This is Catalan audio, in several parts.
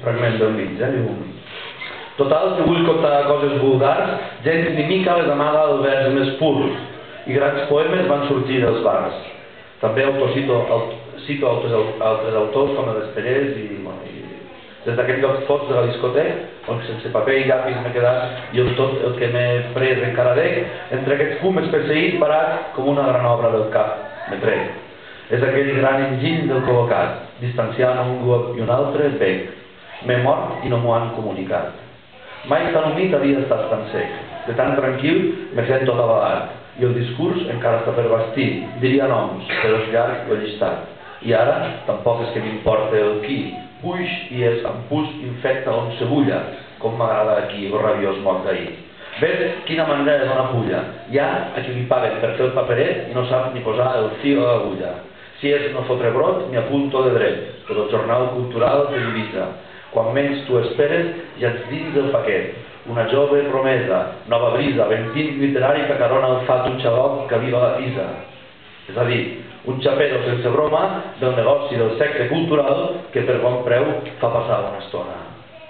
fragment del mig, diu... Total, que vull contar coses vulgars, gens ni mica les amaga el vers més pur, i grans poemes van sorgir dels bars. També cito altres autors com l'Esperés i des d'aquest lloc fos de la discoteca, on sense paper i llapis m'he quedat i tot el que m'he pres encara dec, entre aquests fums perseguit parat com una gran obra del cap me trec. És aquell gran enginy del col·locat, distanciant un grup i un altre bec. M'he mort i no m'ho han comunicat. Mai tan humit havia estat tan sec. De tan tranquil me sent tot avalat. I el discurs encara està per bastir. Diria noms, però és llarg o llistat. I ara tampoc és que m'importa el qui. Puix i és amb pus infecta on se bulla. Com m'agrada aquí el rabiós mort d'ahir. Ves quina manera de donar pulla. Hi ha a qui li paguen per fer el paperet i no sap ni posar el fil a l'agulla. Si és no fotre brot, m'hi apunto de dret, però el jornal cultural te divisa. Quan menys tu esperes, ja ets dins del paquet. Una jove promesa, nova brisa, ventín literari que carona el fat un xaloc que viva la pisa. És a dir, un xapero sense broma del negoci del secte cultural que per bon preu fa passar una estona.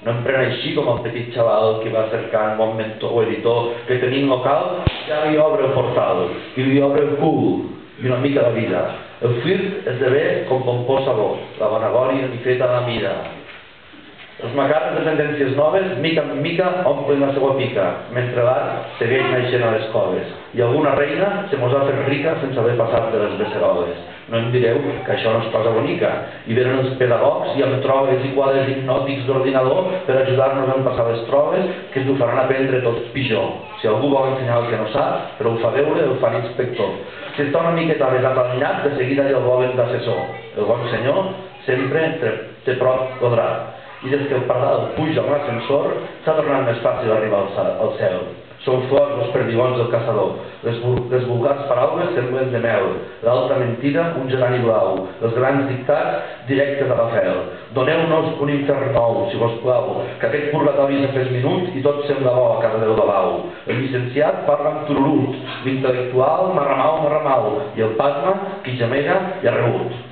No em pren així com el petit xaval que va cercant bon mentor o editor que tenim local, ja li obre el portal, i li obre el cul, i una mica la vida. El flirt esdevé com pompós sabó, la vanagòria ni feta a la mida. Els macarres de tendències noves, mica en mica, omplen la seva pica, mentre l'art segueix naixent a les coves. I alguna reina se mos ha fet rica sense haver passat de les beceroles. No em direu que això no és cosa bonica. I venen els pedagogs i amb troves i quadres hipnòtics d'ordinador per ajudar-nos a passar les proves que ens ho faran aprendre tot pitjor. Si algú vol ensenyar el que no sap, però ho fa veure, el fan inspector. Si està una miqueta més atalanyat, de seguida ja el volen d'assessor. El bon senyor sempre té prop podrà. I des que el pardal puja a un ascensor, s'ha tornat més fàcil arribar al cel. Són flors els perdigons del caçador. Les vulgars paraules semblen de mel. L'alta mentida, un gerani blau. Els grans dictats, directes a la fel. Doneu-nos un infern nou, si vos plau, que aquest purgatori és de 3 minuts i tot sembla bo a casa del babau. El llicenciat parla amb tururut, l'intel·lectual marramau, i el pasma, qui gemega i ha rebut.